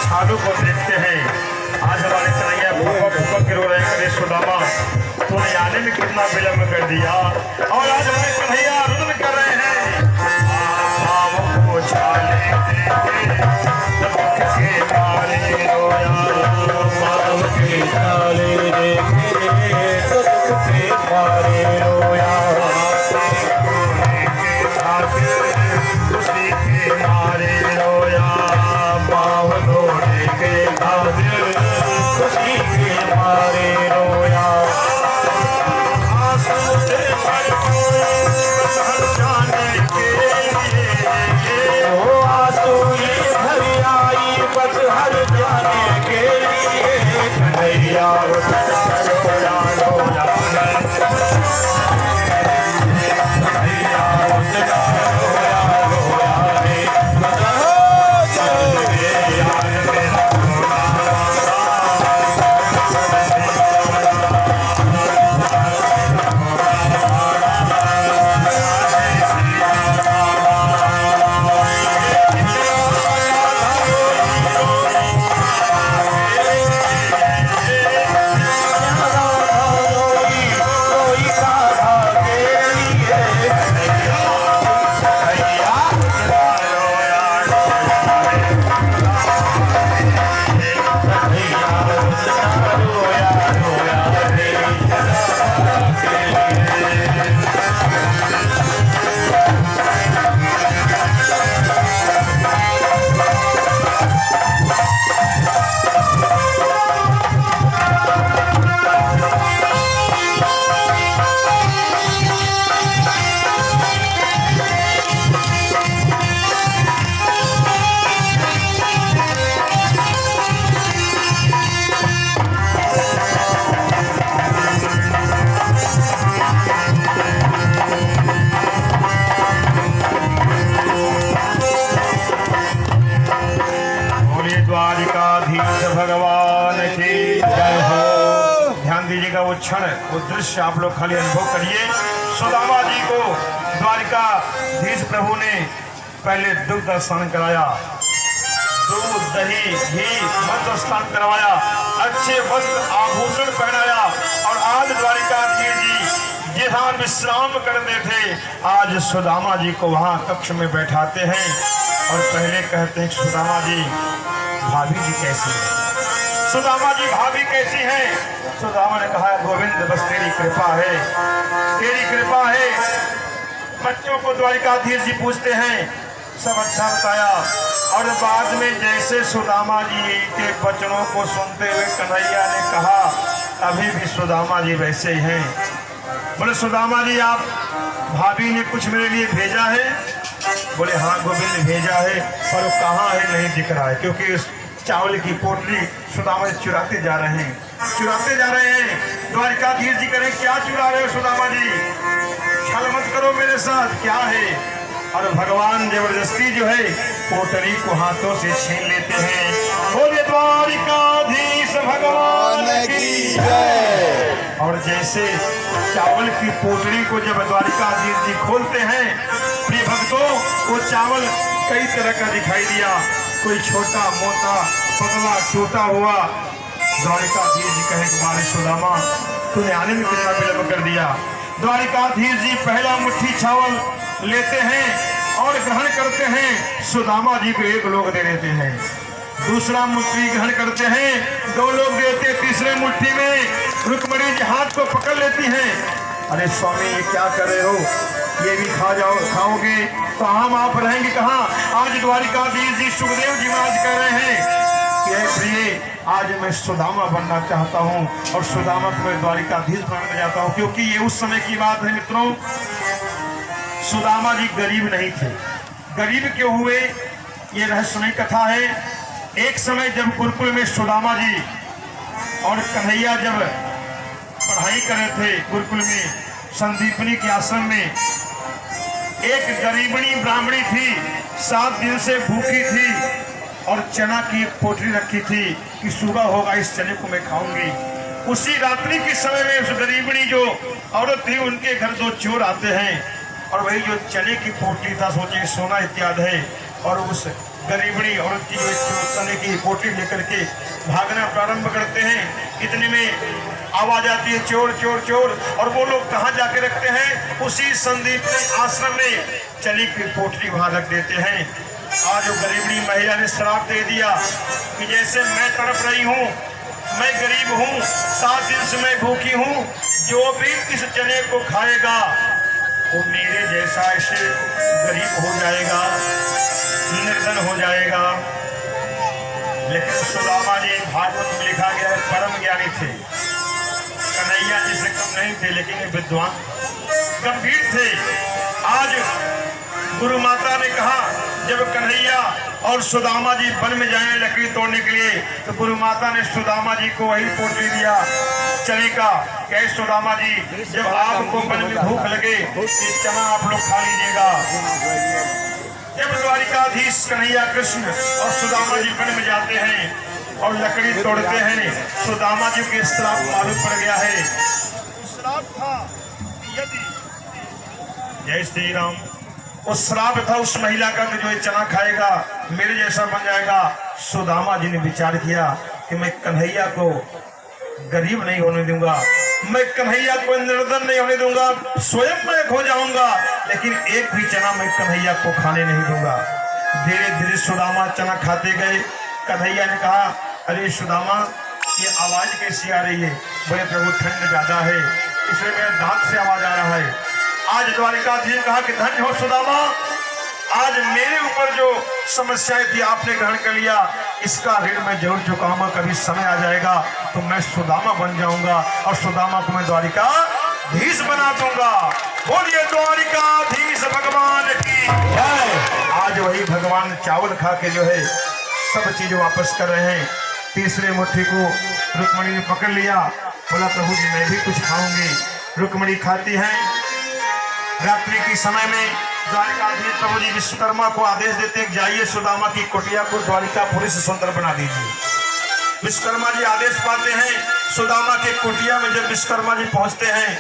साधु को देखते हैं। आज हमारे कन्हैया भूखा गिरो रहे करे सुदामा, तूने आने में कितना विलम्ब कर दिया। और आज हमारे कन्हैया रुदन कर रहे हैं को छाले के मारे रोया, पाव के छाले के मारे रोया, उसी के मारे रोया, पाव धोने के खातिर उसी के मारे रोया। आंसू से भर सहर जाने के लिए, वो आंसू ये भर आई बस हर जाने के लिए। कन्हैया रोया रोया, कन्हैया रोया रोया रे, द्वारिकाधीश भगवान की जय हो। ध्यान दीजिएगा वो क्षण, वो दृश्य आप लोग खाली अनुभव करिए। सुदामा जी को द्वारिकाधीश प्रभु ने पहले दुग्ध स्नान कराया, दूध दही घी मंत्र स्नान करवाया, अच्छे वस्त्र आभूषण पहनाया। और आज द्वारिकाधीश जी जहाँ विश्राम करते थे, आज सुदामा जी को वहाँ कक्ष में बैठाते हैं और पहले कहते हैं सुदामा जी भाभी जी कैसी है। सुदामा जी भाभी कैसी हैं? सुदामा ने कहा गोविंद बस तेरी कृपा है, तेरी कृपा है। बच्चों को द्वारिकाधीश जी पूछते हैं, सब अच्छा बताया। और बाद में जैसे सुदामा जी के वचनों को सुनते हुए कन्हैया ने कहा अभी भी सुदामा जी वैसे ही हैं। बोले सुदामा जी आप भाभी ने कुछ मेरे लिए भेजा है? बोले हाँ गोविंद भेजा है, पर वो कहाँ है नहीं दिख रहा है, क्योंकि चावल की पोटली सुदामा जी चुराते जा रहे हैं, चुराते जा रहे हैं। द्वारिकाधीश जी करें क्या चुरा रहे हो सुदामा जी, छल मत करो मेरे साथ, क्या है? और भगवान जबरदस्ती जो है पोटली को हाथों से छीन लेते हैं। बोले द्वारिकाधीश भगवान की जय। और जैसे चावल की पोटली को जब द्वारिकाधीश जी खोलते हैं, प्रिय भक्तों, वो चावल कई तरह का दिखाई दिया, कोई छोटा मोटा पतला टूटा हुआ। द्वारिकाधीश जी कहे कुमारी सुदामा तूने आने में कितना विलम्ब कर दिया। द्वारिकाधीश जी पहला मुट्ठी चावल लेते हैं और ग्रहण करते हैं, सुदामा जी को एक लोग दे देते हैं। दूसरा मुट्ठी ग्रहण करते हैं, दो लोग देते। तीसरे मुट्ठी में रुक्मिणी जी हाथ को पकड़ लेती हैं। अरे स्वामी ये क्या कर रहे हो, ये भी खा जाओ, खाओगे तो हम आप रहेंगे कहाँ? आज द्वारिकाधीश जी सुखदेव जी महाराज कह रहे हैं कि प्रिय आज मैं सुदामा बनना चाहता हूँ और सुदामा को मैं द्वारिकाधीश बनना चाहता हूँ। क्योंकि ये उस समय की बात है मित्रों, सुदामा जी गरीब नहीं थे। गरीब क्यों हुए ये रहस्यमय कथा है। एक समय जब गुरुकुल में सुदामा जी और कन्हैया जब पढ़ाई कर रहे थे गुरुकुल में, संदीपनी के आश्रम में, एक गरीबणी ब्राह्मणी थी, 7 दिन से भूखी थी और चना की पोटली रखी थी कि सुबह होगा इस चने को मैं खाऊंगी। उसी रात्रि के समय में उस गरीबणी जो औरत थी उनके घर 2 चोर आते हैं और वही जो चने की पोटली था, सोचे सोना इत्यादि है, और उस गरीबड़ी औरत की सोने की पोटली लेकर के भागना प्रारंभ करते हैं। इतने में आवाज आती है चोर चोर चोर, और वो लोग कहाँ जाके रखते हैं? उसी संदीप आश्रम में चली की पोटली वहां रख देते हैं। आज वो गरीबड़ी महिला ने श्राप दे दिया कि जैसे मैं तड़प रही हूँ, मैं गरीब हूँ, 7 दिन से मैं भूखी हूँ, जो भी इस चने को खाएगा वो मेरे जैसा ऐसे गरीब हो जाएगा, निर्धन हो जाएगा। लेकिन सुदामा जी भागवत में लिखा गया है परम ज्ञानी थे, कन्हैया जी से कम नहीं थे, लेकिन विद्वान गंभीर थे। आज गुरु माता ने कहा जब कन्हैया और सुदामा जी वन में जाए लकड़ी तोड़ने के लिए, तो गुरु माता ने सुदामा जी को वही पोटली दिया चने का। कहे सुदामा जी जब आपको वन में भूख लगे ये चना आप लोग खा लीजिएगा। जब द्वारिकाधीश कन्हैया कृष्ण और सुदामा जी वन में जाते हैं और लकड़ी तोड़ते हैं, सुदामा जी के श्राप मालूम पड़ गया है। श्राप था यदि, जय श्री राम, उस श्राप था उस महिला का कि जो ये चना खाएगा मेरे जैसा बन जाएगा। सुदामा जी ने विचार किया कि मैं कन्हैया को गरीब नहीं होने दूंगा, मैं कन्हैया को निर्धन नहीं होने दूंगा, स्वयं मैं खो जाऊंगा, लेकिन एक भी चना मैं कन्हैया को खाने नहीं दूंगा। धीरे धीरे सुदामा चना खाते गए। कन्हैया ने कहा अरे सुदामा ये आवाज कैसी आ रही है? बोले प्रभु ठंड ज्यादा है इसलिए मेरे दांत से आवाज आ रहा है। आज द्वारिकाधीश ने कहा कि धन्य हो सुदामा, आज मेरे ऊपर जो समस्याएं थी आपने ग्रहण कर लिया, इसका ऋण मैं जरूर चुकाऊंगा। कभी समय आ जाएगा तो मैं सुदामा बन जाऊंगा और सुदामा को मैं द्वारिकाधीश बना दूंगा। बोलिए द्वारिकाधीश भगवान की जय। आज वही भगवान चावल खा के जो है सब चीज वापस कर रहे हैं। तीसरे मुट्ठी को रुक्मणी ने पकड़ लिया, बोला प्रभु जी मैं भी कुछ खाऊंगी। रुक्मणी खाती है। रात्रि के समय में द्वारिकाधीश प्रभु जी विश्वकर्मा को आदेश देते हैं जाइए सुदामा की कुटिया को द्वारिकापुरी से सुंदर बना दीजिए। विश्वकर्मा जी आदेश पाते हैं। सुदामा के कुटिया में जब विश्वकर्मा जी पहुंचते हैं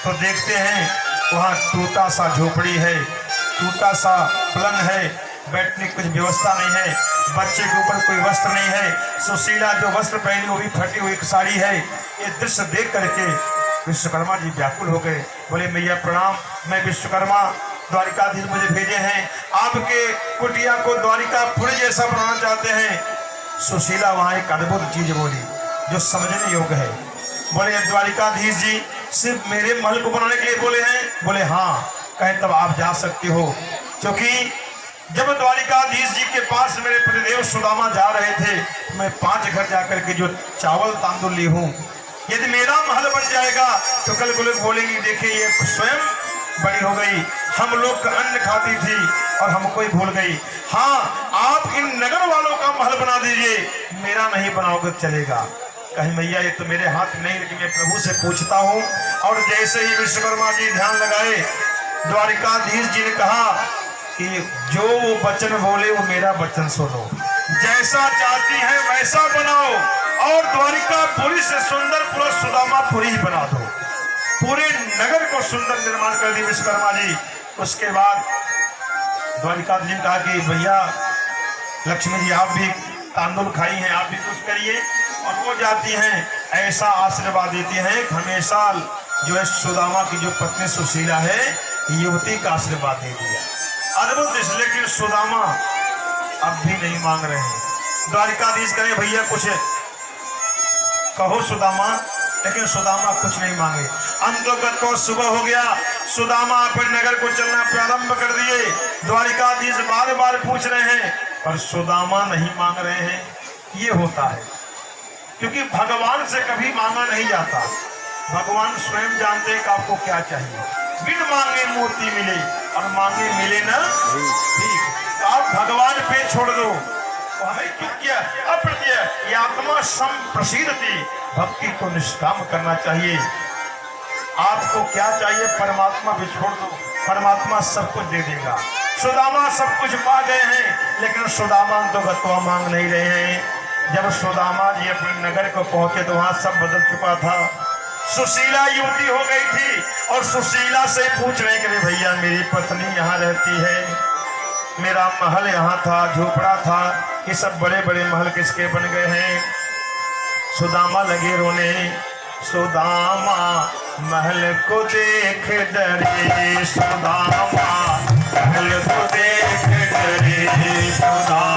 तो देखते हैं वहाँ टूटा सा झोपड़ी है, टूटा सा पलंग है, बैठने की कुछ व्यवस्था नहीं है, बच्चे के ऊपर कोई वस्त्र नहीं है, सुशीला जो वस्त्र पहनी वो भी फटी हुई साड़ी है। ये दृश्य देख करके विश्वकर्मा जी व्याकुल हो गए। बोले मैया प्रणाम, मैं विश्वकर्मा, द्वारिकाधीश मुझे भेजे हैं, आपके कुटिया को द्वारिकापुरी जैसा बनाना चाहते हैं। सुशीला वहाँ एक अद्भुत चीज बोली जो समझने योग्य है। बोले द्वारिकाधीश जी सिर्फ मेरे महल को बनाने के लिए बोले हैं? बोले हाँ। कहे तब आप जा सकते हो, क्योंकि जब द्वारिकाधीश जी के पास मेरे प्रतिदेव सुदामा जा रहे थे, मैं 5 घर जाकर के जो चावल तांदुल ली हूँ, यदि मेरा महल बन जाएगा तो कल को लोग बोलेंगे देखिए ये स्वयं बड़ी हो गई, हम लोग का अन्न खाती थी और हमको ही भूल गई। हाँ आप इन नगर वालों का महल बना दीजिए, मेरा नहीं बनाओगे चलेगा। कहीं मैया ये तो मेरे हाथ नहीं, लेकिन मैं प्रभु से पूछता हूँ। और जैसे ही विश्वकर्मा जी ध्यान लगाए, द्वारिकाधीश जी ने कहा कि जो वो वचन बोले वो मेरा वचन सुनो, जैसा चाहती है वैसा बनाओ और द्वारिकापुरी से सुंदर पूरा सुदामापुरी ही बना दो। पूरे नगर को सुंदर निर्माण कर दी विश्वकर्मा जी। उसके बाद द्वारिकाधीश ने कहा कि भैया लक्ष्मी जी आप भी तांदुल खाई हैं, आप भी कुछ करिए। और वो जाती हैं, ऐसा आशीर्वाद देती हैं हमेशा जो है सुदामा की जो पत्नी सुशीला है युवती का आशीर्वाद दे दिया। अद्भुत। लेकिन सुदामा अब भी नहीं मांग रहे हैं। द्वारिकाधीश कहे भैया कुछ कहो सुदामा, लेकिन सुदामा कुछ नहीं मांगे। अंतोगत को सुबह हो गया, सुदामा अपने नगर को चलना प्रारंभ कर दिए। द्वारिकाधीश बार बार पूछ रहे हैं पर सुदामा नहीं मांग रहे हैं। ये होता है क्योंकि भगवान से कभी मांगा नहीं जाता, भगवान स्वयं जानते हैं कि आपको क्या चाहिए। बिन मांगे मोती मिले और मांगे मिले ना ठीक, तो आप भगवान पे छोड़ दो। तो हमें क्यों किया अप्रत्यय आत्मा संप्रसिद्धि, भक्ति को निष्काम करना चाहिए। आपको क्या चाहिए परमात्मा भी छोड़ दो, परमात्मा सब कुछ दे देगा। सुदामा सब कुछ पा गए हैं, लेकिन सुदामा तो गत्वा मांग नहीं रहे हैं। जब सुदामा जी अपने नगर को पहुंचे तो वहां सब बदल चुका था। सुशीला युवती हो गई थी और सुशीला से पूछ रहे कि भैया मेरी पत्नी यहाँ रहती है, मेरा महल यहाँ था, झोपड़ा था, ये सब बड़े बड़े महल किसके बन गए हैं। सुदामा लगे रोने, सुदामा महल को देख डरे, सुदामा महल को देख डरे, सुदामा